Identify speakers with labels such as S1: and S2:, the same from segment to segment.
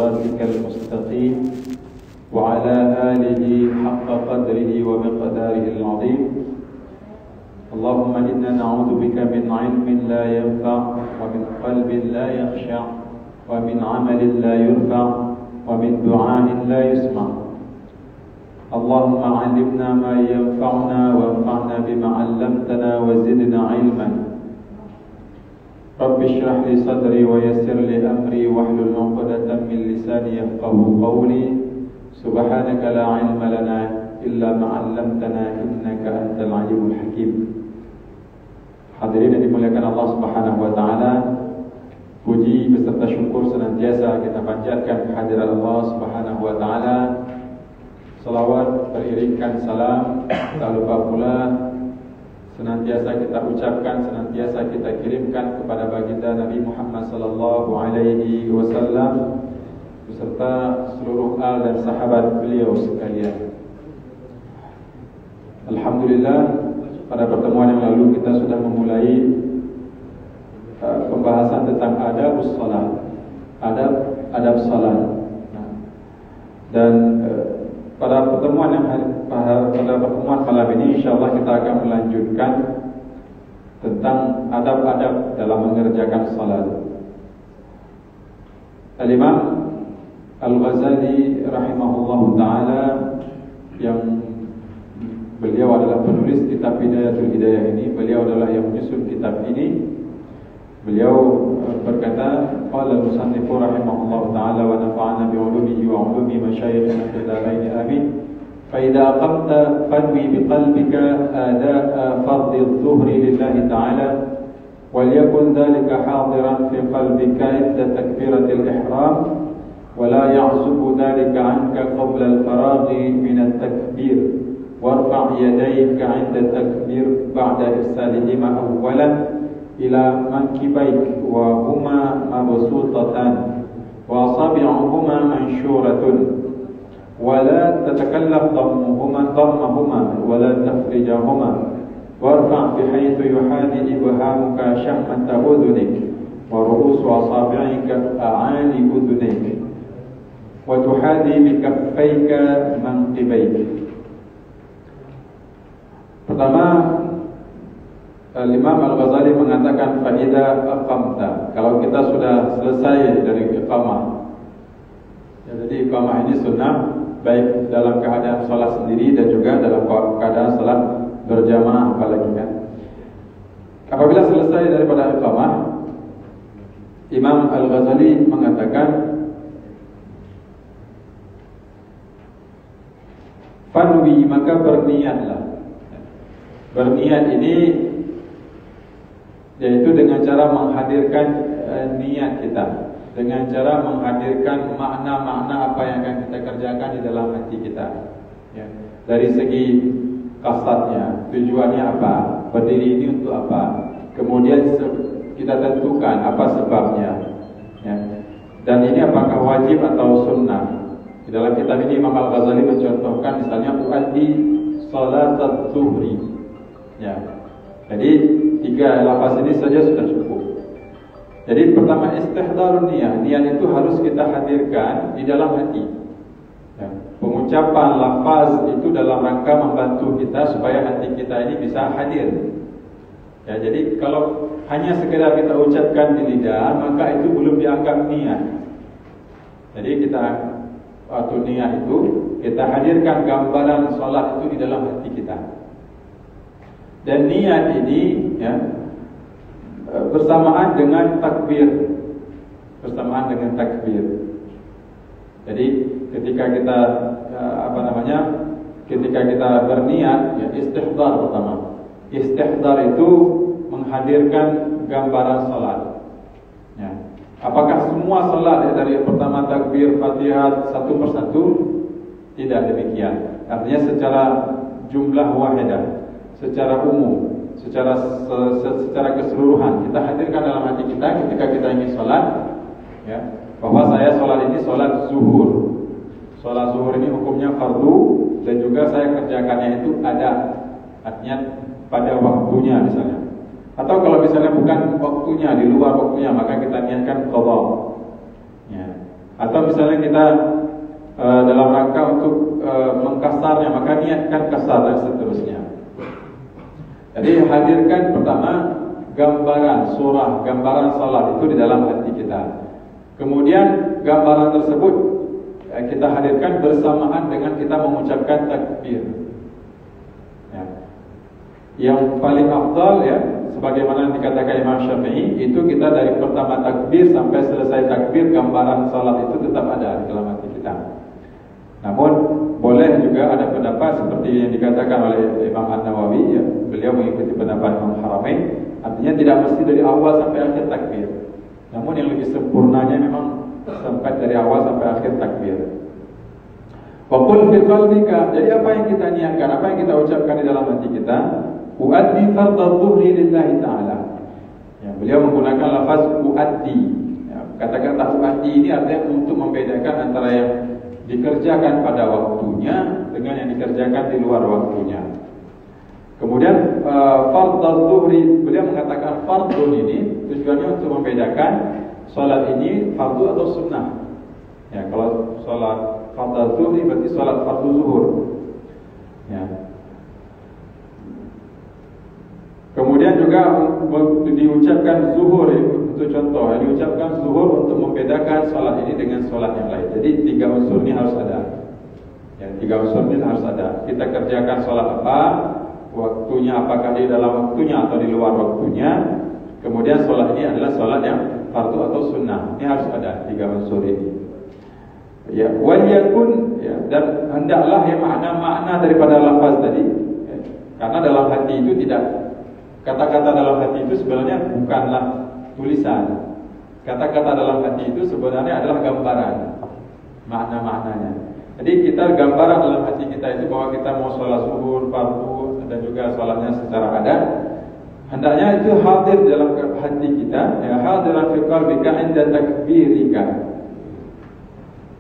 S1: صراطك المستقيم وعلى آله حق قدره ومقداره العظيم. اللهم إنا نعوذ بك من علم لا ينفع ومن قلب لا يخشع ومن عمل لا يرفع ومن دعاء لا يسمع. اللهم علمنا ما ينفعنا وانفعنا بما علمتنا وزدنا علما. رب اشرح لي صدري ويسر لي أمري واحلل عقدة من لساني يفقهوا قولي. سبحانك لا علم لنا إلا ما علمتنا إنك أنت العليم الحكيم. Hadirin yang dimuliakan Allah Subhanahu wa taala, puji beserta syukur senantiasa kita panjatkan kehadirat Allah Subhanahu wa taala. Salawat beriringkan salam, tak lupa pula senantiasa kita ucapkan, senantiasa kita kirimkan kepada baginda Nabi Muhammad sallallahu alaihi wasallam beserta seluruh al dan sahabat beliau sekalian. Alhamdulillah, pada pertemuan yang lalu kita sudah memulai pembahasan tentang adabus salat, adab salat. Dan pada pertemuan malam ini insyaallah kita akan melanjutkan tentang adab-adab dalam mengerjakan salat. Al-Imam Al-Ghazali rahimahullahu taala, yang beliau adalah penulis kitab Hidayatul Hidayah ini, beliau adalah yang menyusun kitab ini. Beliau berkata, qala al-musannifu rahimahullahu taala wa nafa'ana bi 'ulumihi wa 'ulumi masyayikhina fil darain amin. Fa idza aqamta fanwi bi qalbika ada'a fardhi adh-dhuhri lillahi ta'ala wal yakun dhalika hadiran fi qalbika 'inda takbiratil ihram wa la ya'zubu dhalika 'anka qabla al-faraghi min at-takbir warfa' yadayka 'inda at-takbir ba'da irsalihima awwalan ila mankibaik wa huma mabsutatan wa asabi'uhuma manshuratun wa la tatakallaf dhammahuma wa la tafrijahuma warfa' bihaythu yuhadi ibhamuka shahmata udhunik wa ru'usu asabi'ika a'ali udhunik wa tuhadi bikaffayka mankibaik. Pertama, Imam Al-Ghazali mengatakan fa'idha aqamta, kalau kita sudah selesai dari iqamah. Jadi iqamah ini sunnah baik dalam keadaan salat sendiri dan juga dalam keadaan salat berjamaah apalagi kan. Apabila selesai daripada iqamah, Imam Al-Ghazali mengatakan fanwi, maka berniatlah. Berniat ini yaitu dengan cara menghadirkan niat kita, dengan cara menghadirkan makna-makna apa yang akan kita kerjakan di dalam hati kita, ya. Dari segi kasatnya, tujuannya apa, berdiri ini untuk apa, kemudian kita tentukan apa sebabnya, ya. Dan ini apakah wajib atau sunnah. Di dalam kitab ini Imam Al-Ghazali mencontohkan misalnya uaddi salat adh-dhuhri, ya. Jadi 3 lafaz ini saja sudah cukup. Jadi pertama istihdarun niat. Niat itu harus kita hadirkan di dalam hati, ya. Pengucapan lafaz itu dalam rangka membantu kita supaya hati kita ini bisa hadir, ya. Jadi kalau hanya sekedar kita ucapkan di lidah, maka itu belum dianggap niat. Jadi kita waktu niat itu kita hadirkan gambaran solat itu di dalam hati kita. Dan niat ini, ya, bersamaan dengan takbir, Jadi ketika kita ketika kita berniat, ya, istihdar pertama. Istihdar itu menghadirkan gambaran salat, ya. Apakah semua salat, ya, dari pertama takbir Fatihah satu persatu? Tidak demikian. Artinya secara jumlah wahidah, secara umum, secara keseluruhan kita hadirkan dalam hati kita ketika kita ingin sholat, ya, bahwa saya sholat ini sholat zuhur. Sholat zuhur ini hukumnya fardu dan juga saya kerjakannya itu ada, artinya pada waktunya misalnya. Atau kalau misalnya bukan waktunya, di luar waktunya, maka kita niatkan qadha, ya. Atau misalnya kita dalam rangka untuk mengkasarnya, maka niatkan kasar dan seterusnya. Jadi hadirkan pertama gambaran surah, gambaran salat itu di dalam hati kita. Kemudian gambaran tersebut kita hadirkan bersamaan dengan kita mengucapkan takbir. Ya. Yang paling afdal ya, sebagaimana dikatakan Imam Syafi'i, itu kita dari pertama takbir sampai selesai takbir, gambaran salat itu tetap ada di dalam hati kita. Namun boleh juga ada pendapat seperti yang dikatakan oleh Imam An-Nawawi ya, beliau mengikuti pendapat Imam Haramain, artinya tidak mesti dari awal sampai akhir takbir. Namun yang lebih sempurnanya memang sampai dari awal sampai akhir takbir. Wa qul fi qalbika, jadi apa yang kita niatkan, apa yang kita ucapkan di dalam hati kita, uaddi fardhu dhuhri lillahi ta'ala. Ya, beliau menggunakan lafaz uaddi. Ya, kata-kata uaddi ini artinya untuk membedakan antara yang dikerjakan pada waktunya dengan yang dikerjakan di luar waktunya. Kemudian fardhu dhuhri, beliau mengatakan fardhu ini tujuannya untuk membedakan salat ini fardu atau sunnah. Ya, kalau salat fardhu dhuhri berarti salat fardu zuhur. Ya. Kemudian juga diucapkan zuhur untuk contoh, diucapkan zuhur untuk membedakan salat ini dengan salat yang lain. Jadi tiga unsur ini harus ada. Ya, tiga unsur ini harus ada. Kita kerjakan salat apa, waktunya apakah di dalam waktunya atau di luar waktunya. Kemudian salat ini adalah salat yang fardu atau sunnah. Ini harus ada tiga unsur ini. Ya, wal yakun ya, dan hendaklah ya makna daripada lafaz tadi. Ya, karena dalam hati itu tidak, kata-kata dalam hati itu sebenarnya bukanlah tulisan. Kata-kata dalam hati itu sebenarnya adalah gambaran makna-maknanya. Jadi kita gambaran dalam hati kita itu bahwa kita mau sholat zuhur, fardu dan juga sholatnya secara adat, hendaknya itu hadir dalam hati kita, ya, hadiran fi qalbika inda takbirika.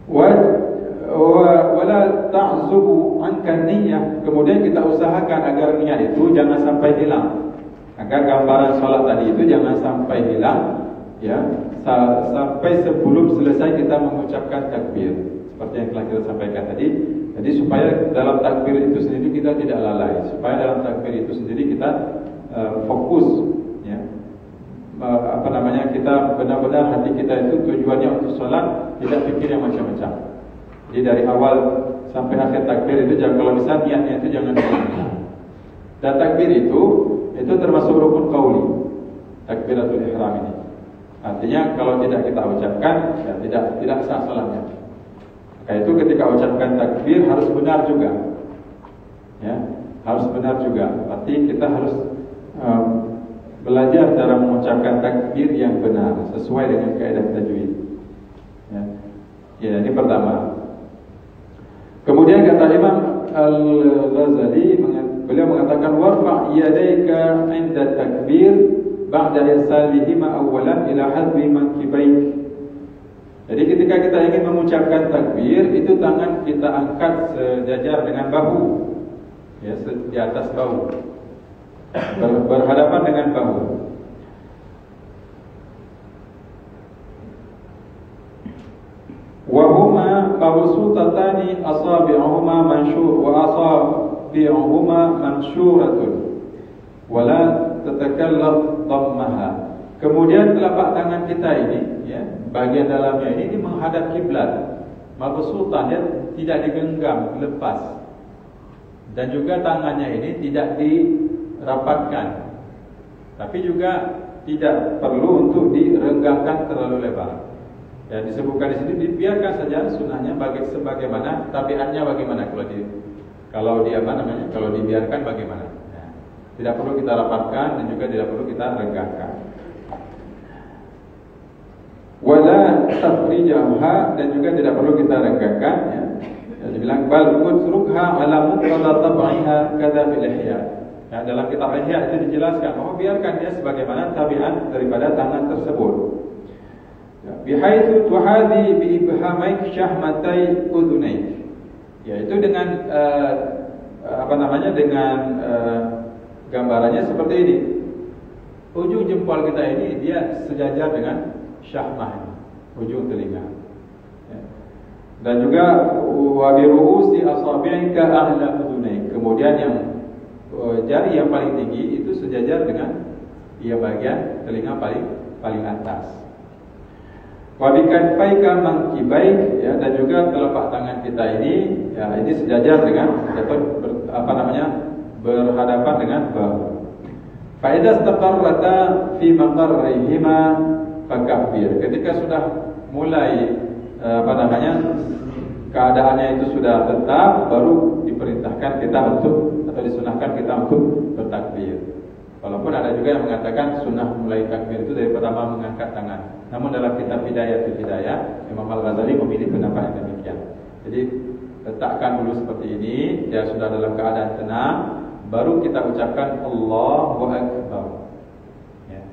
S1: Wala ta'zubu anka niyyah. Kemudian kita usahakan agar niat itu jangan sampai hilang. Agar gambaran salat tadi itu jangan sampai hilang, ya, sampai sebelum selesai kita mengucapkan takbir. Seperti yang telah kita sampaikan tadi. Jadi supaya dalam takbir itu sendiri kita tidak lalai, supaya dalam takbir itu sendiri kita fokus, ya. Kita benar-benar hati kita itu tujuannya untuk salat, tidak pikir yang macam-macam. Jadi dari awal sampai akhir takbir itu jangan, kalau bisa niatnya itu jangan hilang. Dan takbir itu termasuk rukun qauli, takbiratul ihram ini. Artinya kalau tidak kita ucapkan, ya tidak sah salatnya. Maka itu ketika ucapkan takbir harus benar juga, ya, harus benar juga. Berarti kita harus belajar cara mengucapkan takbir yang benar sesuai dengan kaidah tajwid. Ya, ini pertama. Kemudian kata Imam Al-Ghazali, beliau mengatakan warfa' yadayka 'inda takbir ba'da irsalihima awwalan ila hadbi mankibaik. Jadi ketika kita ingin mengucapkan takbir, itu tangan kita angkat sejajar dengan bahu, ya, di atas bahu, berhadapan dengan bahu. Wa huma mabsutatani asabi'uhuma manshur wa asabi'uhuma manshuratun wa la tatakallaf dhammaha. Kemudian telapak tangan kita ini, ya, bagian dalamnya ini menghadap kiblat. Mabsutan, ya, tidak digenggam, lepas. Dan juga tangannya ini tidak dirapatkan. Tapi juga tidak perlu untuk direnggangkan terlalu lebar. Ya, disebutkan di sini dibiarkan saja sunahnya sebagaimana tabiatnya bagaimana kalau dibiarkan bagaimana. Ya, tidak perlu kita rapatkan dan juga tidak perlu kita renggangkan. Wala tafrijaha, dan juga tidak perlu kita renggangkan, ya. Dibilang bal utrukha ala muqtada tab'iha kadza fil ihya. Ya, dalam kitab Ihya itu dijelaskan bahwa biarkan dia sebagaimana tabiat daripada tangan tersebut. Bihaitsu tuhadi bi ibhamaik syahmatai udhunaik. Yaitu dengan dengan gambarannya seperti ini. Ujung jempol kita ini dia sejajar dengan syahmah, ujung telinga. Ya. Dan juga wa bi ru'usi asabi'ika a'la udhunaik. Kemudian yang jari yang paling tinggi itu sejajar dengan bagian telinga paling atas. Wa bi kaffaika mankibaik, ya, dan juga telapak tangan kita ini, ya, ini sejajar dengan atau berhadapan dengan bahu. Fa idza istaqarrata fi maqarrihima fakabbir. Ketika sudah mulai keadaannya itu sudah tetap, baru diperintahkan kita untuk atau disunahkan kita untuk bertakbir. Walaupun ada juga yang mengatakan sunnah mulai takbir itu dari pertama mengangkat tangan. Namun dalam kitab Hidayatul Hidayah, Imam Al-Ghazali memilih pendapat yang demikian. Jadi letakkan dulu seperti ini, dia sudah dalam keadaan tenang, baru kita ucapkan Allahu Akbar. Ya.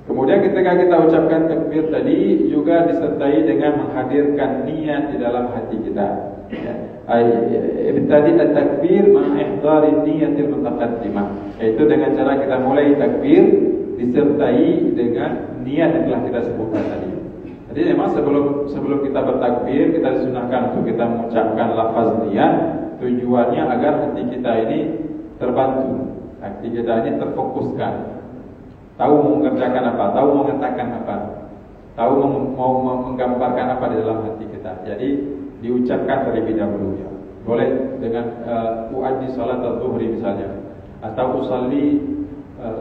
S1: Kemudian ketika kita ucapkan takbir tadi juga disertai dengan menghadirkan niat di dalam hati kita. Tadi at-takbir ma'a ihdari niyatil mutaqaddimah, yaitu dengan cara kita mulai takbir disertai dengan niat yang telah kita sebutkan tadi. Jadi memang sebelum kita bertakbir, kita disunahkan untuk kita mengucapkan lafaz niat, tujuannya agar hati kita ini terbantu, hati kita ini terfokuskan, tahu mau mengerjakan apa, tahu mau mengatakan apa, tahu mau menggambarkan apa di dalam hati kita. Jadi diucapkan terlebih dahulu, ya. Boleh dengan uaddi salat az-zuhri misalnya, atau usalli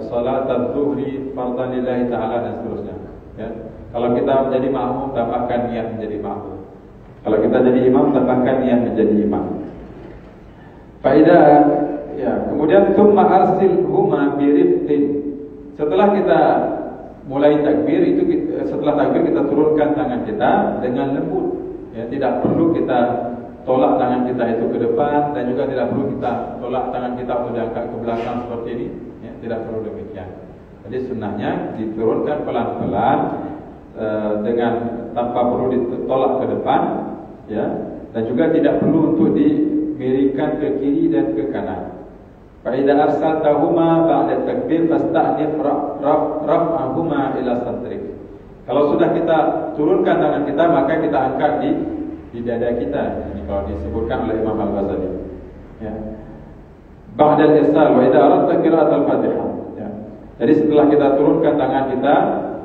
S1: salat az-zuhri fardhan lillahi ta'ala dan seterusnya, ya. Kalau kita menjadi makmum, tambahkan niat menjadi makmum. Kalau kita jadi imam, tambahkan niat menjadi imam. Faedah, ya. Kemudian tsumma arsilhuma birifqin. Setelah kita mulai takbir itu, setelah takbir kita turunkan tangan kita dengan lembut. Ya, tidak perlu kita tolak tangan kita itu ke depan, dan juga tidak perlu kita tolak tangan kita untuk diangkat ke belakang seperti ini. Ya, tidak perlu demikian. Jadi sunnahnya diturunkan pelan-pelan, dengan tanpa perlu ditolak ke depan, ya, dan juga tidak perlu untuk dimiringkan ke kiri dan ke kanan. Fa idza arsaltahuma ba'da takbir fasta'nif raf'ahuma ila sadrik. Kalau sudah kita turunkan tangan kita, maka kita angkat di dada kita. Ini kalau disebutkan oleh Imam Al-Ghazali. Ya. Ba'da al-irsal wa idza aradta qira'at al-Fatihah. Ya. Jadi setelah kita turunkan tangan kita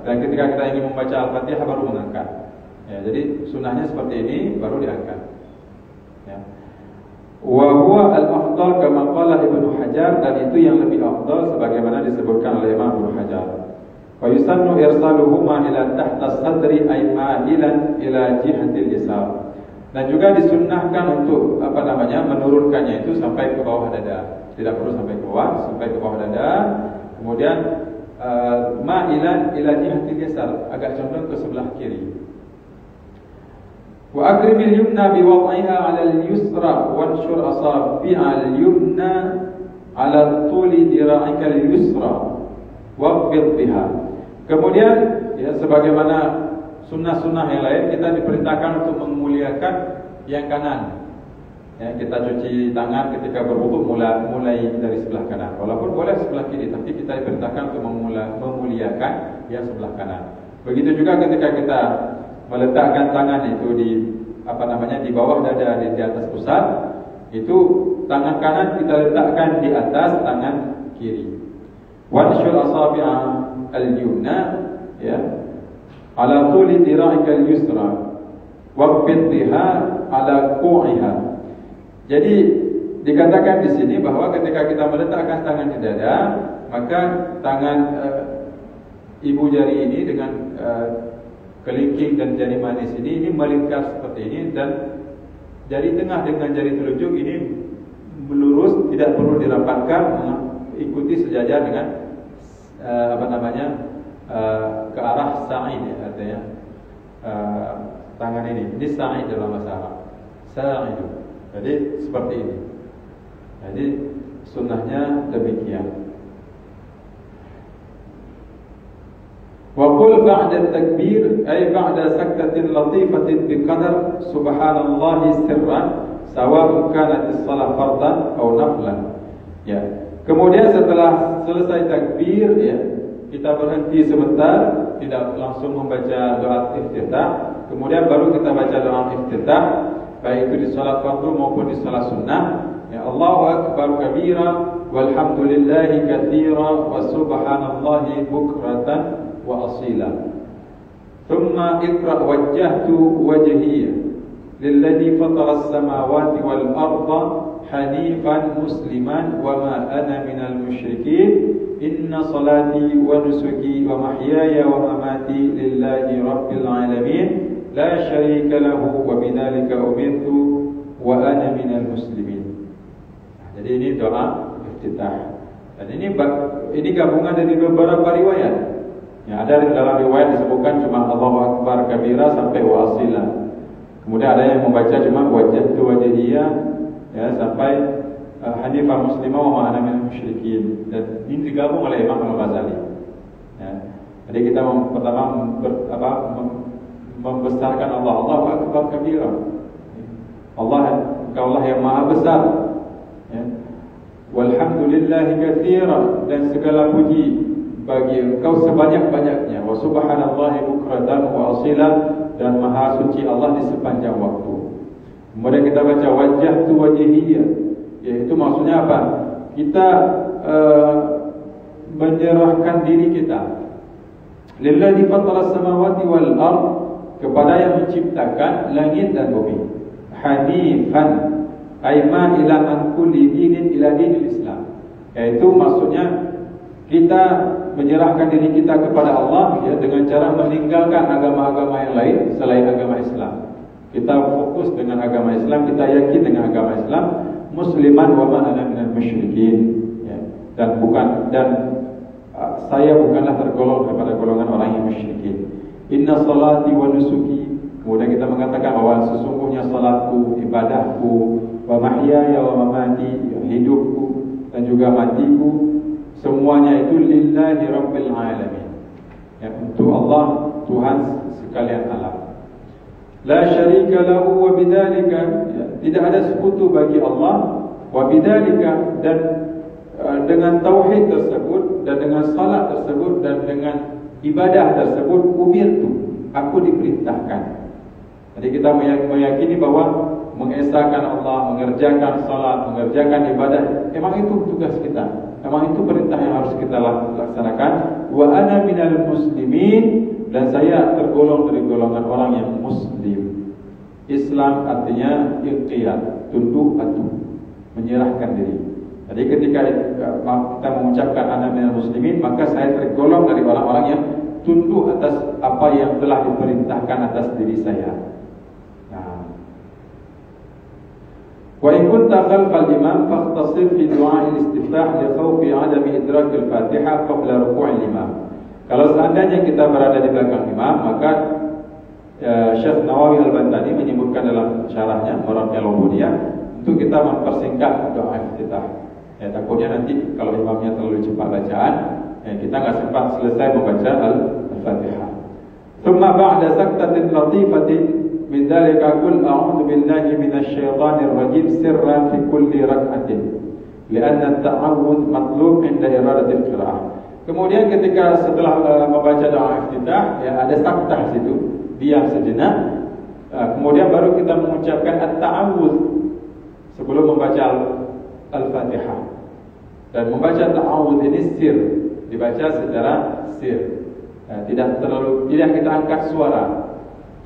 S1: dan ketika kita ingin membaca Al-Fatihah baru mengangkat. Ya, jadi sunnahnya seperti ini baru diangkat. Ya. Wa huwa al-afdal kama qala Ibnu Hajar, dan itu yang lebih afdal sebagaimana disebutkan oleh Imam Ibnu Hajar. Wa yusannu irsaluhuma ila tahta sadri ay ma'ilan ila jihatil yasar. Dan juga disunnahkan untuk menurunkannya itu sampai ke bawah dada. Tidak perlu sampai ke bawah, sampai ke bawah dada. Kemudian ma'ilan ila jihatil yasar, agak condong ke sebelah kiri. Wa akrimil yumna biwad'iha 'ala al-yusra wanshur asabi'a al-yumna 'ala tuli dira'ika al-yusra waqbid biha. Kemudian, ya, sebagaimana sunnah-sunnah yang lain, kita diperintahkan untuk memuliakan yang kanan. Ya, kita cuci tangan ketika berwudu mulai dari sebelah kanan. Walaupun boleh sebelah kiri, tapi kita diperintahkan untuk memuliakan yang sebelah kanan. Begitu juga ketika kita meletakkan tangan itu di bawah dada, di atas pusat, itu tangan kanan kita letakkan di atas tangan kiri. Wanshur asabi'a al-yumna, ya, ala tuli dira'ika al-yusra waqbid biha ala qu'iha. Jadi dikatakan di sini bahwa ketika kita meletakkan tangan di dada, maka tangan ibu jari ini dengan kelingking dan jari manis ini melingkar seperti ini, dan jari tengah dengan jari telunjuk ini melurus, tidak perlu dirapatkan, ikuti sejajar dengan ke arah sa'id, ya, artinya tangan ini sa'id dalam bahasa Arab, sa'id. Jadi seperti ini. Jadi sunnahnya demikian. Wa qul ba'da takbir ay ba'da saktatin latifatin biqadar subhanallahi sirran sawa'un kanat as-salah fardan aw naflan. Ya. Kemudian setelah selesai takbir, ya, kita berhenti sebentar, tidak langsung membaca doa iftitah. Kemudian baru kita baca doa iftitah, baik itu di salat fardu maupun di salat sunnah. Ya, Allahu akbar kabira walhamdulillahi katsira wa subhanallahi bukratan wa asila. Thumma iqra wajjahtu wajhiya lilladzi fatara as-samawati wal arda hanifan musliman wa ma ana minal musyrikin. Inna salati wa nusuki wa mahyaya wa mamati lillahi rabbil alamin la syarika lahu wa bidzalika umirtu wa ana minal muslimin. Jadi ini doa iftitah. Dan ini gabungan dari beberapa riwayat. Ya, ada dalam riwayat disebutkan cuma Allahu akbar kabira sampai wa asila. Kemudian ada yang membaca cuma wajjahtu wajhiyya, ya, sampai Hanifah muslimah wa ma'ana minal musyrikin. Dan ini digabung oleh Imam Al-Ghazali. Ya. Jadi kita pertama membesarkan Allah. Allahu akbar kabira. Allah yang maha besar. Ya. Walhamdulillahi katsira, dan segala puji bagi Engkau sebanyak-banyaknya. Wa subhanallahi bukratan wa asila, dan maha suci Allah di sepanjang waktu. Kemudian kita baca wajjahtu wajhiyya, yaitu maksudnya apa? Kita menyerahkan diri kita lillazi fatara as-samawati wal ard, kepada yang menciptakan langit dan bumi. Hanifan ay ma'ilan an kulli dinin ila dinil Islam, yaitu maksudnya kita menyerahkan diri kita kepada Allah, ya, dengan cara meninggalkan agama-agama yang lain selain agama Islam. Kita fokus dengan agama Islam, kita yakin dengan agama Islam. Musliman wa ma ana minal musyrikin, ya. Dan saya bukanlah tergolong daripada golongan orang yang musyrikin. Inna salati wa nusuki, kemudian kita mengatakan bahwa sesungguhnya salatku, ibadahku, wa mahyaya wa mamati, hidupku dan juga matiku, semuanya itu lillahi rabbil alamin, ya, untuk Allah, Tuhan sekalian alam. La syarika lahu wa bidzalika, ya, tidak ada sekutu bagi Allah, wa bidzalika, dan dengan tauhid tersebut, dan dengan salat tersebut, dan dengan ibadah tersebut, umirtu, aku diperintahkan. Jadi kita meyakini bahwa mengesahkan Allah, mengerjakan salat, mengerjakan ibadah, memang itu tugas kita. Memang itu perintah yang harus kita laksanakan. Wa ana minal muslimin, dan saya tergolong dari golongan orang yang muslim. Islam artinya inqiyad, tunduk patuh, menyerahkan diri. Jadi ketika kita mengucapkan ana minal muslimin, maka saya tergolong dari orang-orang yang tunduk atas apa yang telah diperintahkan atas diri saya. Wa in kunta khalfal imam fakhtasir fi du'a al-istiftah li khawfi 'adami idrak al-Fatihah qabla ruku' al-imam. Kalau seandainya kita berada di belakang imam, maka Syekh Nawawi Al-Bantani menyebutkan dalam syarahnya Marathil Ubudiyah untuk kita mempersingkat doa iftitah. Ya, takutnya nanti kalau imamnya terlalu cepat bacaan, ya, kita enggak sempat selesai membaca al-Fatihah. Thumma ba'da saktatin latifatin min dzalika qul a'udzu billahi minasy syaithanir rajim sirran fi kulli rak'atin li'anna at-ta'awudz matlub 'inda iradatil qira'ah. Kemudian ketika setelah membaca doa iftitah, ya, ada saktah situ, diam sejenak, kemudian baru kita mengucapkan at-ta'awudz sebelum membaca al-Fatihah. Dan membaca ta'awudz ini sir, dibaca secara sir. Tidak kita angkat suara.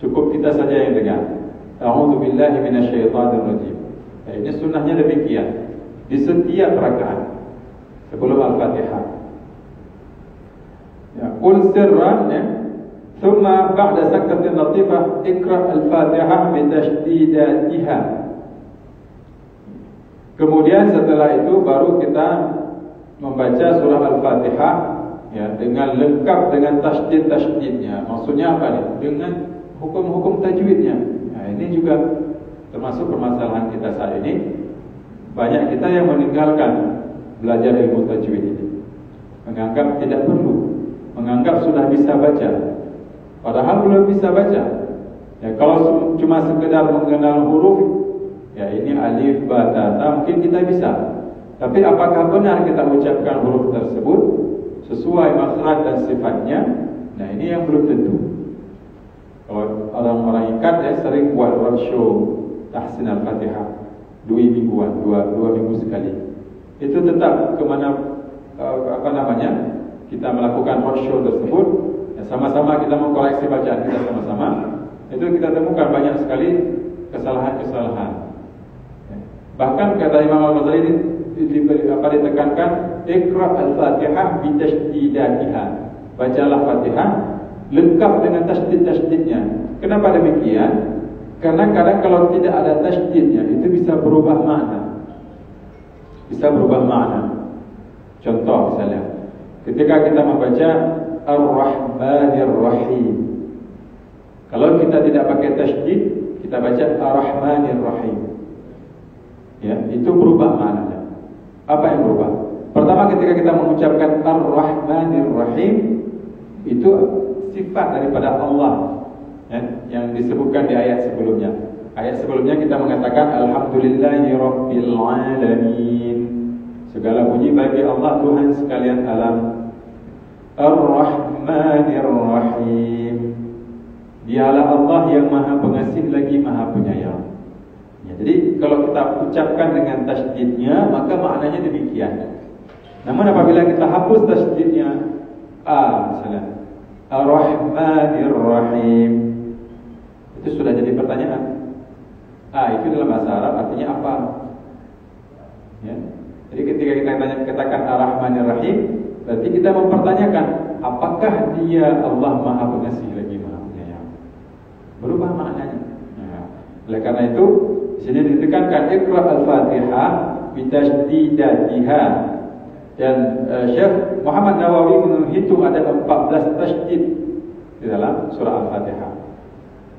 S1: Cukup kita saja yang dengar. A'udzu billahi minasyaitonir rajim. Ini sunnahnya demikian di setiap rakaat sebelum al-Fatihah. Ya, qul sirran, ya. Thumma ba'da saktatin latifah iqra al-Fatihah bi tashdidatiha. Kemudian setelah itu baru kita membaca surah al-Fatihah, ya, dengan lengkap dengan tasydid-tasydidnya. Maksudnya apa nih? Dengan hukum-hukum tajwidnya. Nah, ini juga termasuk permasalahan kita saat ini. Banyak kita yang meninggalkan belajar ilmu tajwid ini, menganggap tidak perlu, menganggap sudah bisa baca, padahal belum bisa baca. Ya, kalau cuma sekedar mengenal huruf, Ya, ini alif, ba, ta, ta mungkin kita bisa. Tapi apakah benar kita ucapkan huruf tersebut sesuai makhraj dan sifatnya? Nah, ini yang belum tentu. Kalau orang-orang ikat ya sering buat roadshow tahsin al-Fatihah 2 mingguan, 2 minggu sekali. Itu tetap kita melakukan roadshow tersebut, ya, sama-sama kita mengkoreksi bacaan kita sama-sama. Itu kita temukan banyak sekali kesalahan-kesalahan. Ya. Bahkan kata Imam Al-Ghazali ditekankan Iqra al-Fatihah bitasydidatiha. Bacalah Fatihah lengkap dengan tasydid-tasydidnya. Kenapa demikian? Karena kadang kalau tidak ada tasydidnya itu bisa berubah makna. Contoh misalnya, ketika kita membaca Ar-Rahmanir Rahim, kalau kita tidak pakai tasydid, kita baca Ar-Rahmanir Rahim, ya, itu berubah maknanya. Apa yang berubah? Pertama, ketika kita mengucapkan Ar-Rahmanir Rahim, itu sifat daripada Allah, ya, yang disebutkan di ayat sebelumnya. Ayat sebelumnya kita mengatakan Alhamdulillahi Rabbil Alamin, segala puji bagi Allah Tuhan sekalian alam. Ar-Rahmanir Rahim, dialah Allah yang maha pengasih lagi maha penyayang. Ya, jadi kalau kita ucapkan dengan tasydidnya, maka maknanya demikian. Namun apabila kita hapus tasydidnya, misalnya Ar-Rahmanir Rahim, itu sudah jadi pertanyaan. Itu dalam bahasa Arab artinya apa? Ya. Jadi ketika kita katakan Ar-Rahmanir Rahim, berarti kita mempertanyakan apakah dia Allah Maha Pengasih lagi Maha Penyayang. Berubah maknanya. Nah, oleh karena itu di sini ditekankan Iqra al-Fatihah bitasydidatiha. Dan Syekh Muhammad Nawawi menghitung ada 14 tasydid di dalam surah Al-Fatihah.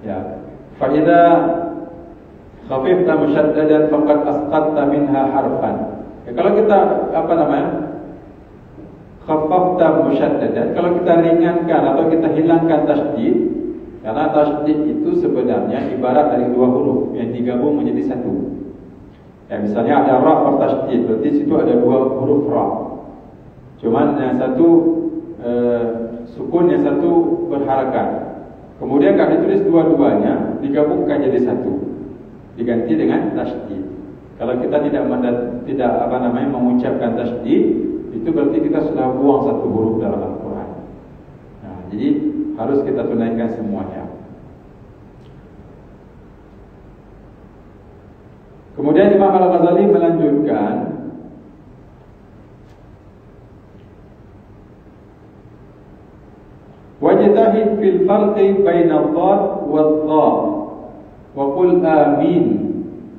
S1: Ya, fa idza khafifta musyaddadan faqad asqatta minha harfan. Ya, kalau kita khafafta musyaddadan, kalau kita ringankan atau kita hilangkan tasydid, karena tasydid itu sebenarnya ibarat dari 2 huruf yang digabung menjadi 1. Ya, misalnya ada ra bertasydid, berarti situ ada 2 huruf ra. Cuman yang satu sukun, yang satu berharakat. Kemudian kalau ditulis dua-duanya digabungkan jadi 1, diganti dengan tasydid. Kalau kita tidak mengucapkan tasydid, itu berarti kita sudah buang 1 huruf dalam Al-Quran. Nah, jadi harus kita tunaikan semuanya. Kemudian Imam Al-Ghazali melanjutkan, wajtahid fil farqi baina ad-dad wad-dha wa qul amin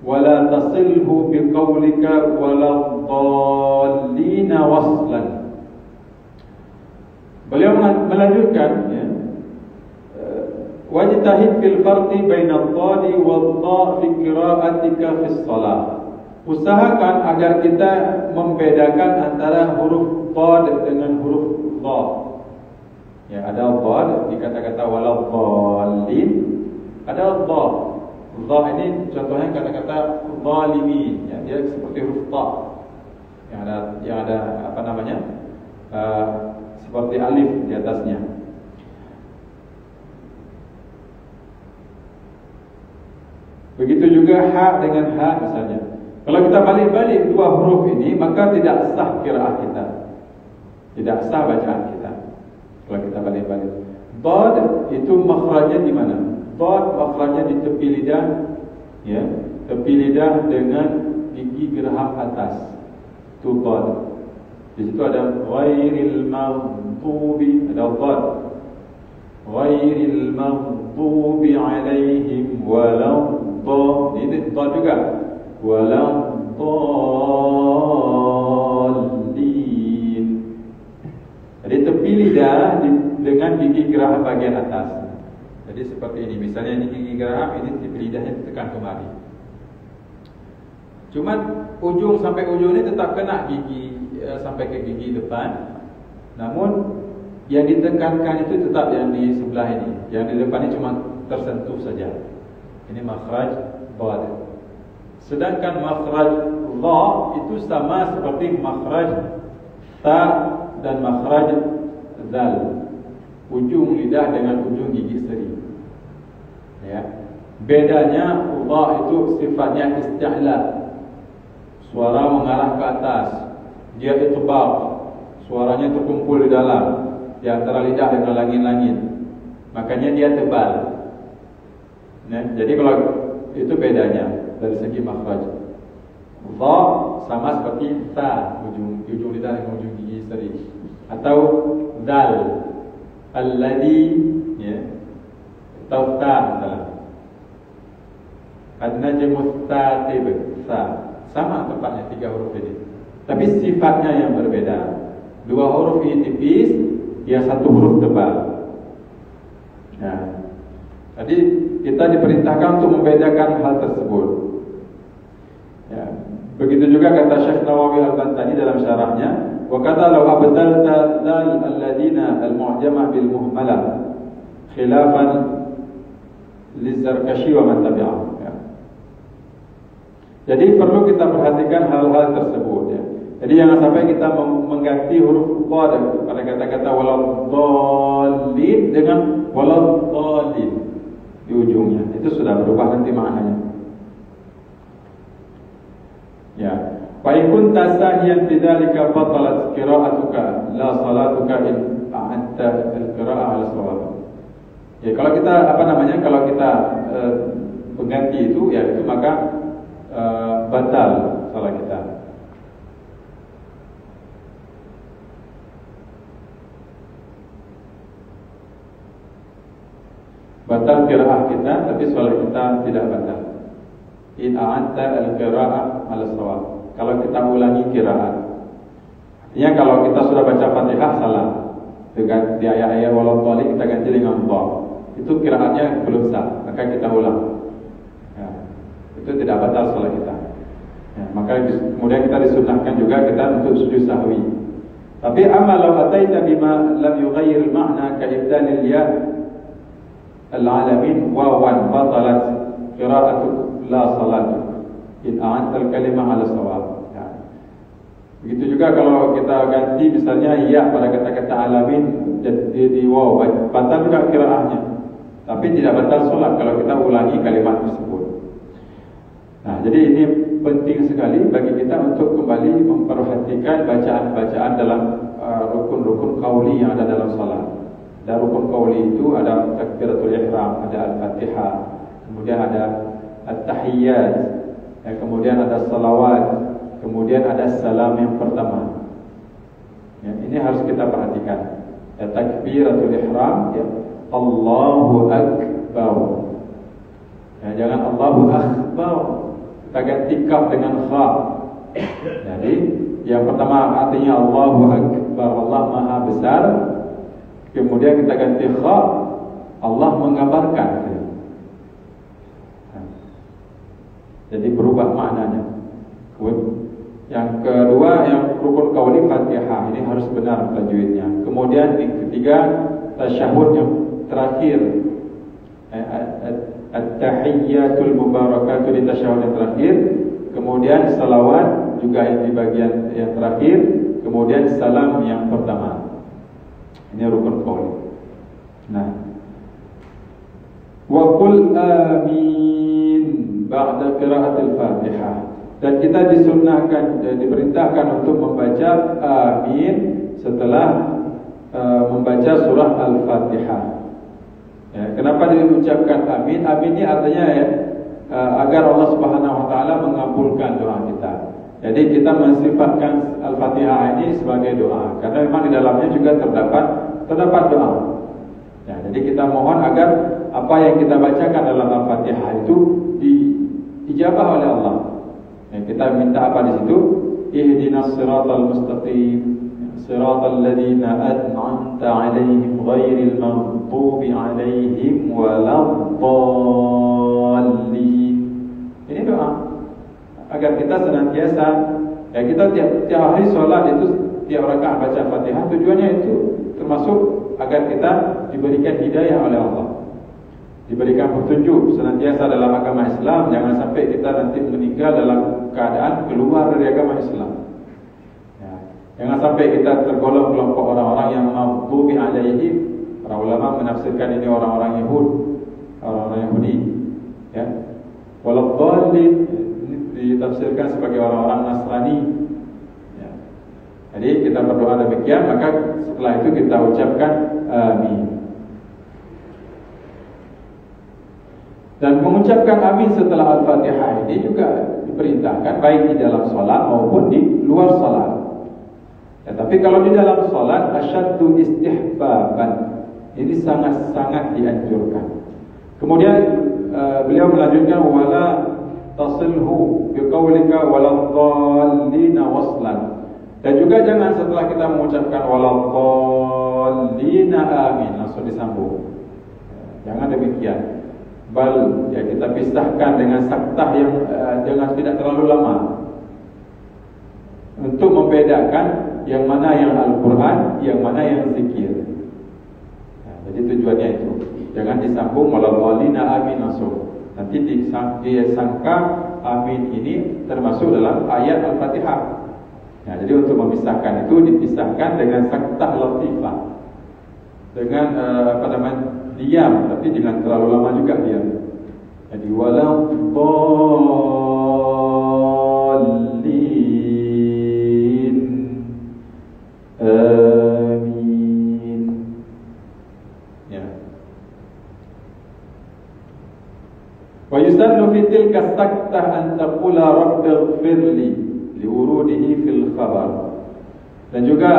S1: wa la tasilhu biqaulika wa la dhallina waslan. Beliau melanjutkan, ya, wajtahid fil farqi baina ad-dad wad-dha fi qira'atika fi shalah. Usahakan agar kita membedakan antara huruf dad dengan huruf dha. Ya, ada dhad di kata-kata waladhdallin, ada dha. Dha ini contohnya kata-kata zalimin, ya, dia seperti huruf ta. Yang ada seperti alif di atasnya. Begitu juga ha dengan ha misalnya. Kalau kita balik-balik 2 huruf ini, maka tidak sah qiraat kita. Tidak sah bacaan kita. Kalau kita balik-balik, dad itu makhrajnya di mana? Dad makhrajnya di tepi lidah, ya, tepi lidah dengan gigi geraham atas. Itu dad. Di situ ada ghairil maghdubi, ada dad. Ghairil maghdubi alaihim waladdallin. Ini dad juga. Waladdallin. Jadi tepi lidah dengan gigi geraham bagian atas. Jadi seperti ini. Misalnya ini gigi geraham, ini tepi lidahnya ditekan kemari. Cuman ujung sampai ujung ini tetap kena gigi sampai ke gigi depan. Namun yang ditekankan itu tetap yang di sebelah ini. Yang di depan ini cuma tersentuh saja. Ini makhraj dad. Sedangkan makhraj dha itu sama seperti makhraj ta dan makhraj zal. Ujung lidah dengan ujung gigi seri. Ya. Bedanya dha itu sifatnya isti'la. Suara mengarah ke atas. Dia itbaq. Suaranya terkumpul di dalam, di antara lidah dengan langit-langit. Makanya dia tebal. Nah, jadi kalau itu bedanya dari segi makhraj. Dha sama seperti ta, ujung lidah dengan ujung gigi seri. Atau dal, alladhi, ya, atau ta dalam. An-najmu tatib, ta. Sama tempatnya 3 huruf ini. Tapi sifatnya yang berbeda. 2 huruf ini tipis, dia 1 huruf tebal. Nah, jadi kita diperintahkan untuk membedakan hal tersebut. Ya. Begitu juga kata Syekh Nawawi Al-Bantani dalam syarahnya, wa kata law abdalta dal alladina al-mu'jamah bil muhmalah khilafan liz-Zarkashi wa man tabi'ahu. Ya. Jadi perlu kita perhatikan hal-hal tersebut, ya. Jadi jangan sampai kita mengganti huruf dha pada kata-kata waladhdallin dengan waladhdallin di ujungnya. Itu sudah berubah nanti maknanya. Ya. Fa in kunta sahiyan bidzalika batalat qira'atuka la salatuka in a'anta al-qira'ah ala shawab. Ya, kalau kita kalau kita mengganti itu, ya itu maka batal salat kita. Batal qiraah kita, tapi salat kita tidak batal. In a'anta al-qira'ah ala shawab. Kalau kita ulangi qiraat. Artinya kalau kita sudah baca Fatihah salah, dengan di ayat-ayat waladhdallin kita ganti dengan dha. Itu qiraatnya belum sah, maka kita ulang. Ya. Itu tidak batal salat kita. Ya, maka kemudian kita disunnahkan juga kita untuk sujud sahwi. Tapi amma law ataita bima lam yughayyir al-ma'na ka ibdal al-ya al-alamin wawan batalat qira'atuk la salatuk in a'anta al-kalimah ala shawab. Ya. Begitu juga kalau kita ganti misalnya ya pada kata-kata alamin di waw, batal juga qiraahnya. Tapi tidak batal salat kalau kita ulangi kalimat tersebut. Nah, jadi ini penting sekali bagi kita untuk kembali memperhatikan bacaan-bacaan dalam rukun-rukun qauli yang ada dalam salat. Dan rukun qauli itu ada takbiratul ihram, ada al-Fatihah, kemudian ada at-tahiyyat, kemudian ada salawat, kemudian ada salam yang pertama. Ya, ini harus kita perhatikan. Ya, takbiratul ihram, ya, Allahu Akbar. Ya, jangan Allahu Akbar. Kita ganti kaf dengan kha. Jadi yang pertama artinya Allahu Akbar, Allah Maha Besar. Kemudian kita ganti kha, Allah mengabarkan. Jadi berubah maknanya. Yang kedua, yang rukun qauli Fatihah, ini harus benar tajwidnya. Kemudian yang ketiga, tasyahud yang terakhir, at-tahiyyatul mubarakatuh di tasyahud yang terakhir. Kemudian salawat juga yang di bagian yang terakhir. Kemudian salam yang pertama. Ini rukun qauli. Nah, wa qul amin ba'da qira'atil Fatihah. Dan kita disunnahkan, diperintahkan untuk membaca amin setelah membaca surah Al-Fatihah. Ya, kenapa diucapkan amin? Amin ini artinya ya, agar Allah Subhanahu wa taala mengabulkan doa kita. Jadi kita mensifatkan Al-Fatihah ini sebagai doa karena memang di dalamnya juga terdapat doa. Ya, jadi kita mohon agar apa yang kita bacakan dalam Al-Fatihah itu dijabah oleh Allah. Ya, kita minta apa di situ? Ihdinas siratal mustaqim, siratal ladzina an'amta 'alaihim ghairil maghdubi 'alaihim waladdallin. Ini doa agar kita senantiasa, ya kita tiap hari sholat itu tiap rakaat baca Fatihah, tujuannya itu termasuk agar kita diberikan hidayah oleh Allah, diberikan petunjuk senantiasa dalam agama Islam. Jangan sampai kita nanti meninggal dalam keadaan keluar dari agama Islam. Jangan sampai kita tergolong kelompok orang-orang yang maghdubi alaihim. Para ulama menafsirkan ini orang-orang Yahudi, ya. Waladhdallin ditafsirkan sebagai orang-orang Nasrani. Ya. Jadi kita berdoa demikian, maka setelah itu kita ucapkan amin. Dan mengucapkan amin setelah Al-Fatihah ini juga diperintahkan baik di dalam salat maupun di luar salat. Ya, tapi kalau di dalam salat asyaddu istihbaban, ini sangat-sangat dianjurkan. Kemudian beliau melanjutkan wala tasilhu biqaulika waladhdallina waslan. Dan juga jangan setelah kita mengucapkan waladhdallina amin langsung disambung. Jangan demikian. Bal ya kita pisahkan dengan saktah yang dengan tidak terlalu lama untuk membedakan yang mana yang Al-Quran, yang mana yang zikir. Nah, jadi tujuannya itu. Jangan disambung waladhdallina amin langsung. Nanti disangka amin ini termasuk dalam ayat Al-Fatihah. Nah, jadi untuk memisahkan itu dipisahkan dengan saktah latifah. Dengan diam, tapi jangan terlalu lama juga diam. Jadi waladhdallin amin. Ya. Wa yusannu fi tilka saktah an taqula rabbighfirli liwurudihi fil khabar. Dan juga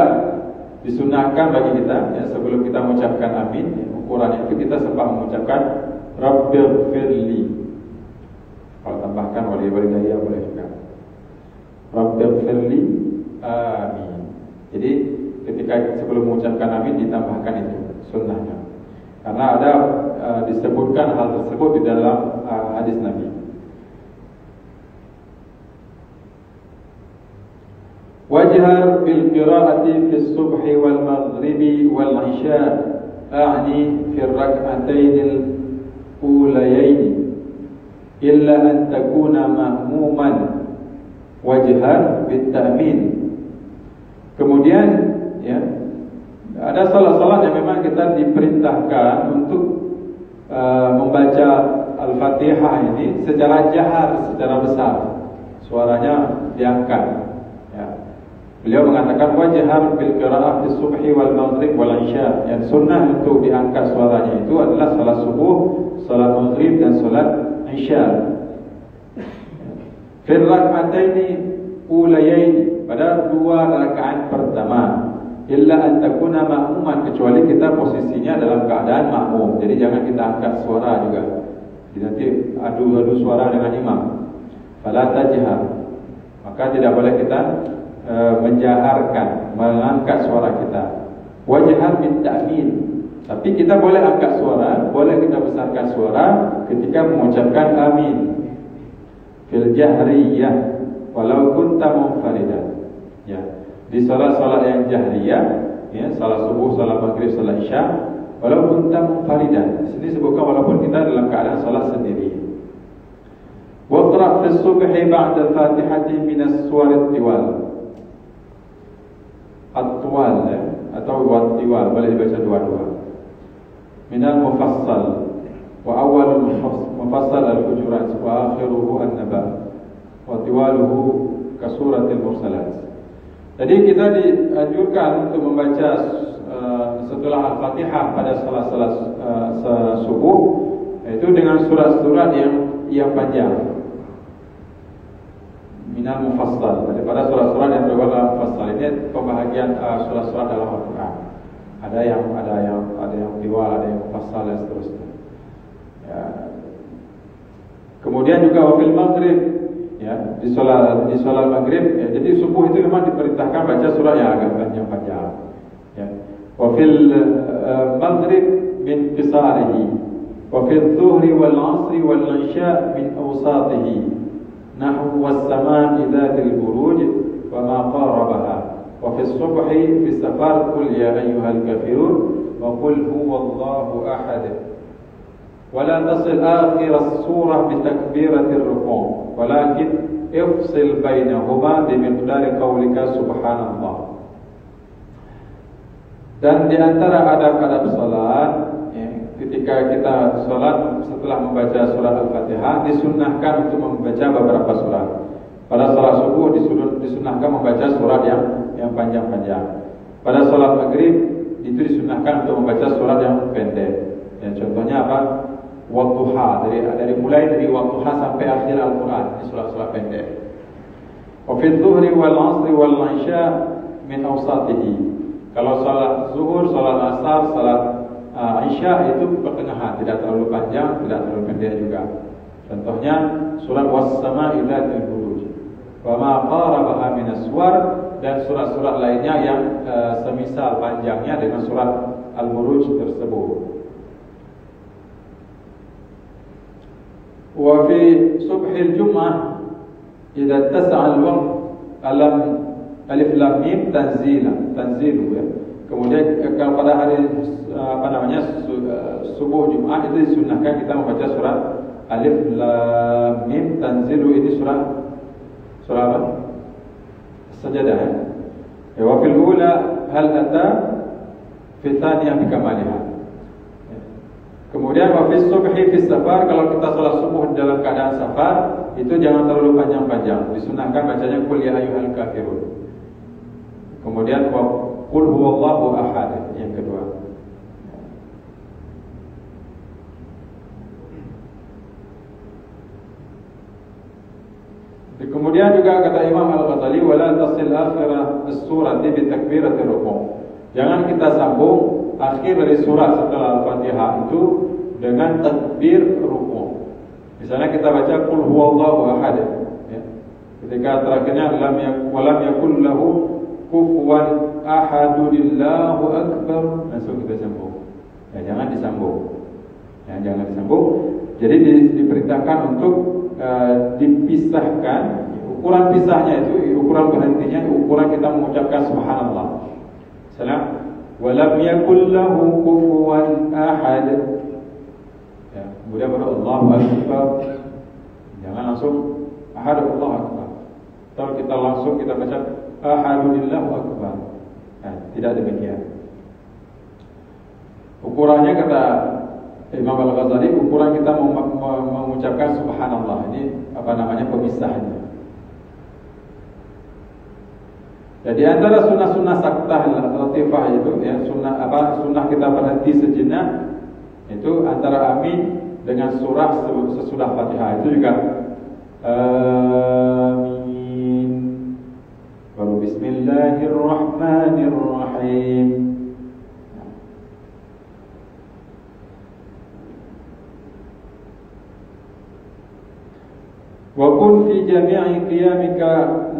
S1: disunahkan bagi kita ya, sebelum kita mengucapkan amin, ukuran itu kita sempat mengucapkan Rabbighfirli. Kalau tambahkan waliyadaya boleh juga Rabbighfirli amin. Jadi ketika sebelum mengucapkan amin ditambahkan itu sunnahnya. Karena ada disebutkan hal tersebut di dalam hadis Nabi. Wajhar bil qira'ati fi subhi wal maghribi wal isya, a'ni fi rak'atayn al-ulayayn illa an takuna ma'muman wajhar bit ta'min. Kemudian ya, ada salat-salat yang memang kita diperintahkan untuk membaca Al-Fatihah ini secara jahar, secara besar, suaranya diangkat. Beliau mengatakan wajhar bil qira'ah fi subhi wal maghrib wal isya. Yang sunnah untuk diangkat suaranya itu adalah salat subuh, salat maghrib dan salat isya. Fi rak'ataini ulayaini, pada dua rakaat pertama. Illa an takuna ma'muman, kecuali kita posisinya dalam keadaan makmum. Jadi jangan kita angkat suara juga. Jadi nanti adu suara dengan imam. Fala tajhar. Maka tidak boleh kita menjaharkan, mengangkat suara kita. Wajhar bit ta'min. Tapi kita boleh angkat suara, boleh kita besarkan suara ketika mengucapkan amin. Fil jahriyah walau kunta munfaridan. Ya. Di salat-salat yang jahriyah, ya, salat subuh, salat maghrib, salat isya, walau kunta munfaridan. Di sini sebutkan walaupun kita dalam keadaan salat sendiri. Waqra' fi subhi ba'da al-Fatihati min as-suwar at-tiwal. At-tuwal atau wat-tiwal, boleh dibaca dua-dua. Minal mufassal wa awalul mufassal al-hujurat wa akhiruhu an-naba wa tiwaluhu ka suratil mursalat. Jadi kita dianjurkan untuk membaca setelah Al-Fatihah pada salat-salat subuh, yaitu dengan surat-surat yang panjang. Minal mufassal, daripada surat-surat yang berwarna mufassal. Ini pembahagian surat-surat dalam Al-Quran. Ada yang tiwal, ada yang mufassal dan seterusnya. Ya. Kemudian juga wafil maghrib, ya, di solat maghrib. Ya, jadi subuh itu memang diperintahkan baca surat yang agak panjang. Ya. Wafil maghrib min qisarihi, wafil zuhri wal asri wal isya min awsatihi. Nahu was-samaa'i dhatil buruj wa ma qarabaha wa fi as-subhi fi safar qul ya ayyuhal kafirun wa qul huwallahu ahad. ولا تصل آخر السورة بتكبيرة الركوع ولكن افصل بينهما بمقدار قولك سبحان الله. Dan di antara adab-adab salat, ketika kita salat setelah membaca surat Al-Fatihah, disunnahkan untuk membaca beberapa surat. Pada salat subuh disunnahkan membaca surat yang panjang-panjang. Pada salat maghrib itu disunnahkan untuk membaca surat yang pendek. Contohnya apa? Wadduha, mulai dari Wadduha sampai akhir Al-Quran, ini surat-surat pendek. Wa fi dhuhri wal 'asri wal 'isya min awsatihi. Kalau salat zuhur, salat asar, salat isya itu pertengahan, tidak terlalu panjang, tidak terlalu pendek juga. Contohnya surat Was-sama'i dzatil buruj, wa ma qarabaha min as-suwar, dan surat-surat lainnya yang semisal panjangnya dengan surat Al-Buruj tersebut. Wa fi subhil jum'ah idza tasa'a al-waqt alam alif lam mim tanzilu ya. Kemudian kalau pada hari subuh Jumat itu disunnahkan kita membaca surat alif lam mim tanzilu. Ini surat apa? Sajadah ya. Wa fil ula hal ata fi thaniyah bikamaliha. Kemudian wa fi subhi fi safar, kalau kita salat subuh dalam keadaan safar itu jangan terlalu panjang-panjang. Disunnahkan bacanya qul ya ayyuhal kafirun. Kemudian qul huwallahu ahad yang kedua. Kemudian juga kata Imam Al-Ghazali wala tasil akhirah as-surati bi takbiratir ruku'. Jangan kita sambung akhir dari surat setelah Al-Fatihah itu dengan takbir ruku'. Misalnya kita baca qul huwallahu ahad ya. Ketika terakhirnya lam yakul lahu kufuwan ahadulillahu akbar, langsung kita sambung. Ya, jangan disambung. Ya, jangan disambung. Jadi diperintahkan untuk dipisahkan. Ukuran pisahnya itu, ukuran berhentinya, ukuran kita mengucapkan subhanallah. Misalnya walam yakul lahu kufuwan ahad. Ya, kemudian baru Allahu akbar. Jangan langsung ahad Allahu akbar. Kalau kita langsung kita baca ahadulillahu akbar. Nah, tidak demikian. Ukurannya kata Imam Al-Ghazali, ukuran kita mengucapkan subhanallah. Ini pemisahnya. Jadi antara sunnah-sunnah saktah latifah itu ya, sunnah kita berhenti sejenak itu antara amin dengan surah sesudah Fatihah itu juga amin. Baru bismillahirrahmanirrahim. Wa kun fi jami'i qiyamika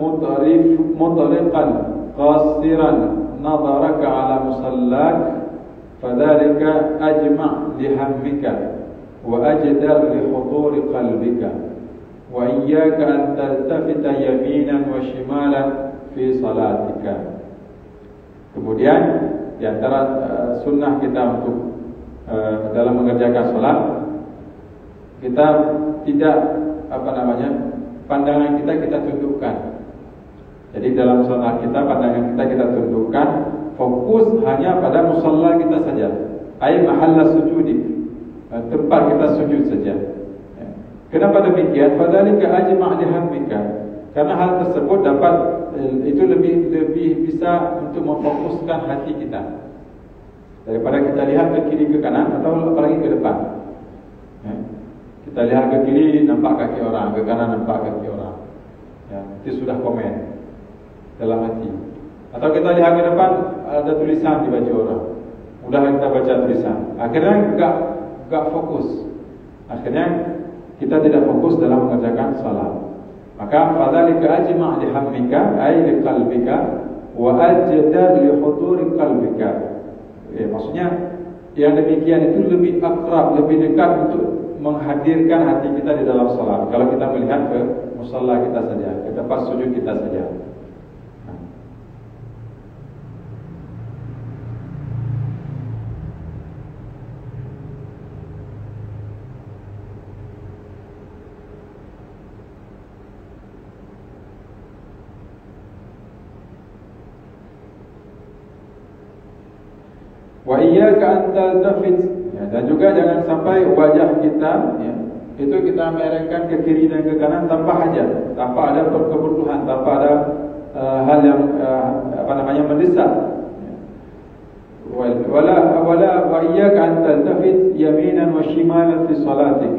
S1: mutariqan qasiran nadaraka ala musallak fadhalika ajma' li hammika wa ajdar li huduri qalbika wa iyyaka an taltafita yaminan wa shimalan fi salatika. Kemudian di antara sunnah kita untuk dalam mengerjakan salat, kita tidak pandangan kita tundukkan. Jadi dalam salat kita pandangan kita tundukkan, fokus hanya pada musalla kita saja. Ai mahalla sujudi, tempat kita sujud saja. Kenapa demikian? Fadzalika ajma' li hammika. Karena hal tersebut itu lebih bisa untuk memfokuskan hati kita daripada kita lihat ke kiri ke kanan atau apalagi ke depan. Kita lihat ke kiri nampak kaki orang, ke kanan nampak kaki orang. Ya, itu sudah komen dalam hati. Atau kita lihat ke depan ada tulisan di baju orang, mudah kita baca tulisan. Akhirnya enggak fokus. Akhirnya kita tidak fokus dalam mengerjakan salat. Maka fadzalika ajma' li hammika ay li qalbika wa ajdar li huduri qalbika. Maksudnya yang demikian itu lebih akrab, lebih dekat untuk menghadirkan hati kita di dalam salat. Kalau kita melihat ke musalla kita saja, ke tempat sujud kita saja. Wa iyyaka an taltafit, ya, dan juga jangan sampai wajah kita, ya, itu kita merengkan ke kiri dan ke kanan tanpa hajat, tanpa ada kebutuhan, tanpa ada hal yang mendesak. Wala wa iyyaka an taltafit yaminan wa shimalan fi salatik.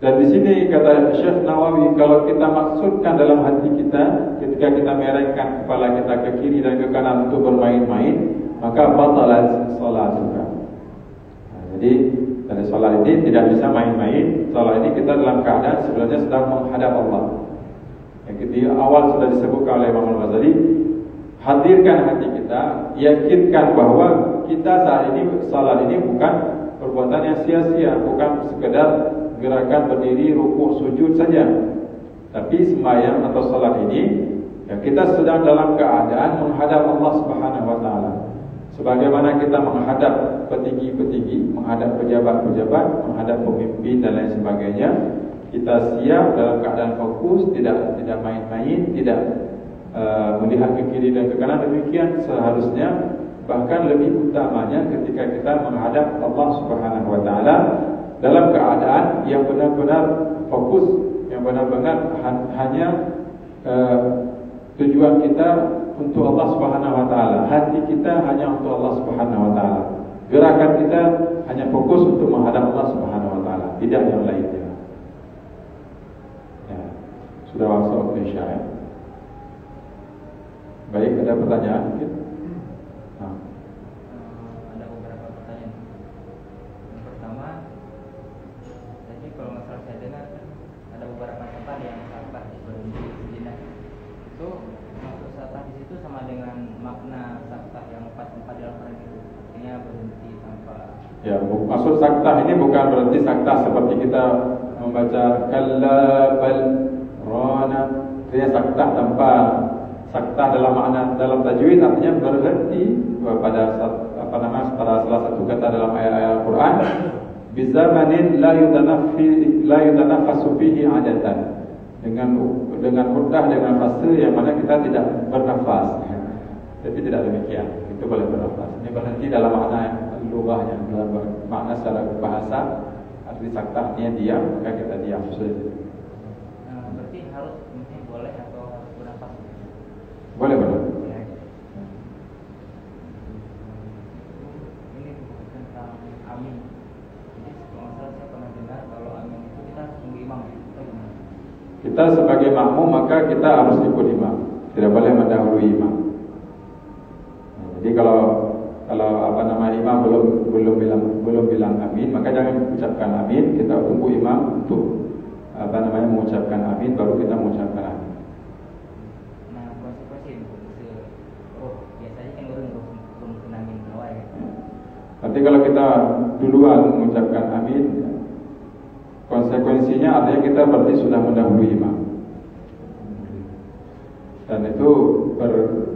S1: Dan di sini kata Syekh Nawawi, kalau kita maksudkan dalam hati kita ketika kita merengkan kepala kita ke kiri dan ke kanan untuk bermain-main, maka batalat salatuka. Jadi dari salat ini tidak bisa main-main. Salat ini kita dalam keadaan sebenarnya sedang menghadap Allah. Yang di awal sudah disebutkan oleh Imam Al-Ghazali, hadirkan hati kita, yakinkan bahwa kita saat ini salat ini bukan perbuatan yang sia-sia, bukan sekedar gerakan berdiri, rukuk, sujud saja. Tapi sembahyang atau salat ini, ya, kita sedang dalam keadaan menghadap Allah Subhanahu wa taala. Sebagaimana kita menghadap petinggi-petinggi, menghadap pejabat-pejabat, menghadap pemimpin dan lain sebagainya, kita siap dalam keadaan fokus, tidak main-main, tidak melihat ke kiri dan ke kanan. Demikian seharusnya, bahkan lebih utamanya ketika kita menghadap Allah Subhanahu wa taala dalam keadaan yang benar-benar fokus, yang benar-benar hanya tujuan kita untuk Allah Subhanahu wa taala. Hati kita hanya untuk Allah Subhanahu wa taala. Gerakan kita hanya fokus untuk menghadap Allah Subhanahu wa taala, tidak yang lainnya. Ya, sudah masuk ke Isya, ya? Baik, ada pertanyaan mungkin?
S2: Ada beberapa pertanyaan. Yang pertama, jadi kalau nggak salah saya dengar ada beberapa tempat yang saktah berhenti sejenak. Itu maksud saktah di situ sama dengan makna saktah yang 4 dalam Quran itu, artinya berhenti tanpa.
S1: Ya, maksud saktah ini bukan berarti saktah seperti kita membaca kalla bal rana. Dia saktah tanpa. Saktah dalam makna dalam tajwid artinya berhenti pada pada salah satu kata dalam ayat Al-Quran, bizamanin la yutanaffasu fihi adatan, dengan mudah, dengan fase yang mana kita tidak bernafas. Tapi tidak demikian, itu boleh bernafas. Ini berhenti dalam makna lughahnya, dalam makna secara bahasa. Arti saktah artinya diam, maka kita diam saja.
S2: Berarti harus boleh atau harus bernafas?
S1: Boleh.
S2: Ini tentang amin. Jadi kalau saya pernah dengar kalau amin itu kita harus tunggu imam.
S1: Kita sebagai makmum maka kita harus ikut imam, tidak boleh mendahului imam. Jadi kalau imam belum bilang amin, maka jangan ucapkan amin. Kita tunggu imam untuk mengucapkan amin, baru kita mengucapkan amin. Nanti kalau kita duluan mengucapkan amin, konsekuensinya artinya kita berarti sudah mendahului imam. Dan itu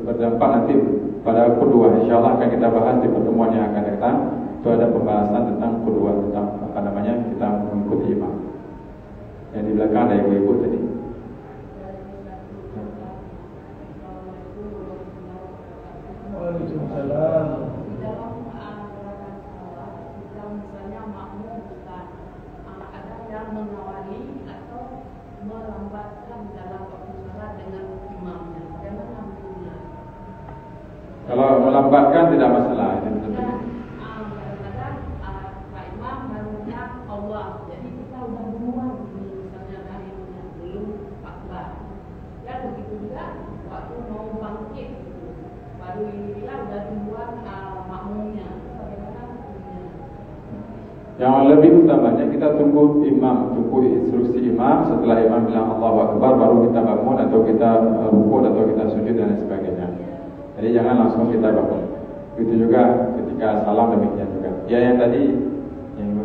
S1: berdampak nanti pada kedua. InsyaAllah akan kita bahas di pertemuan yang akan datang. Itu ada pembahasan tentang kedua, tentang kita mengikuti imam. Yang di belakang ada ibu-ibu tadi.
S3: Waalaikumsalam.
S4: Mengawali atau melambatkan dalam waktu salat dengan imamnya. Bagaimana hukumnya?
S1: Kalau melambatkan tidak masalah.
S4: Kadang-kadang Pak Imam barunya Allah, jadi kita udah duluan misalnya dari belum akbar. Ya begitu juga waktu mau bangkit, baru ini bilang udah duluan makmumnya. Bagaimana hukumnya?
S1: Yang lebih utamanya kita tunggu imam, tunggu instruksi imam. Setelah imam bilang Allahu Akbar, baru kita bangun atau kita rukuk atau kita sujud dan sebagainya. Jadi jangan langsung kita bangun. Begitu juga ketika salam, demikian juga. Ya yang tadi yang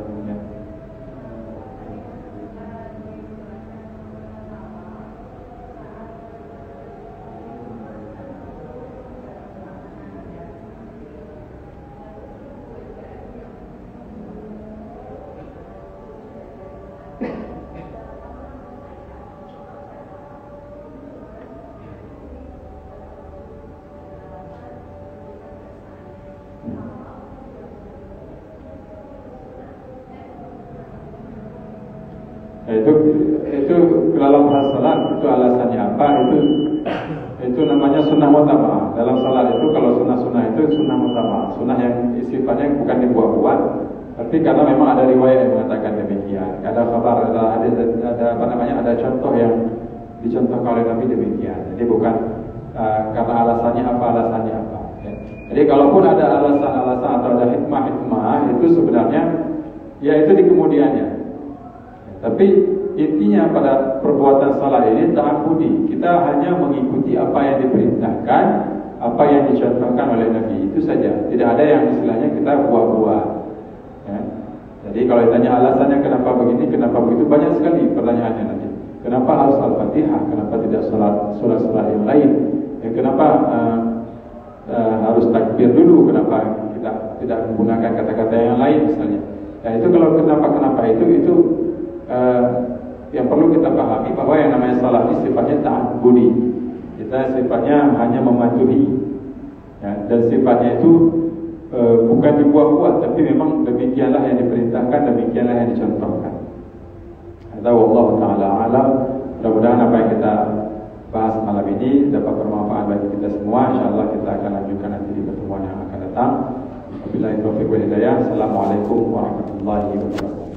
S1: Itu dalam salat itu alasannya apa? Itu namanya sunnah mutaba'ah. Dalam salat itu kalau sunnah itu sunnah mutaba'ah, sunnah yang sifatnya bukan dibuat-buat, tapi karena memang ada riwayat yang mengatakan demikian. Ada kabar, ada contoh yang dicontohkan oleh Nabi demikian. Jadi bukan karena alasannya apa. Ya. Jadi kalaupun ada alasan-alasan atau ada hikmah itu sebenarnya ya itu di kemudiannya. Tapi intinya pada perbuatan salat ini ta'abbudi. Kita hanya mengikuti apa yang diperintahkan, apa yang dicontohkan oleh Nabi, itu saja. Tidak ada yang istilahnya kita buat-buat. Ya. Jadi kalau ditanya alasannya kenapa begini, kenapa begitu, banyak sekali pertanyaannya nanti. Kenapa harus Al-Fatihah? Kenapa tidak surat-surat yang lain? Ya, kenapa harus takbir dulu? Kenapa kita tidak menggunakan kata-kata yang lain misalnya? Ya itu kalau kenapa itu yang perlu kita pahami bahwa yang namanya salat ini sifatnya ta'abbudi. Kita sifatnya hanya mematuhi. Ya, dan sifatnya itu bukan dibuat-buat, tapi memang demikianlah yang diperintahkan, demikianlah yang dicontohkan. Hadza wallahu taala alam. Mudah-mudahan apa yang kita bahas malam ini dapat bermanfaat bagi kita semua. Insyaallah kita akan lanjutkan nanti di pertemuan yang akan datang. Wabillahi taufiq wal hidayah. Assalamualaikum warahmatullahi wabarakatuh.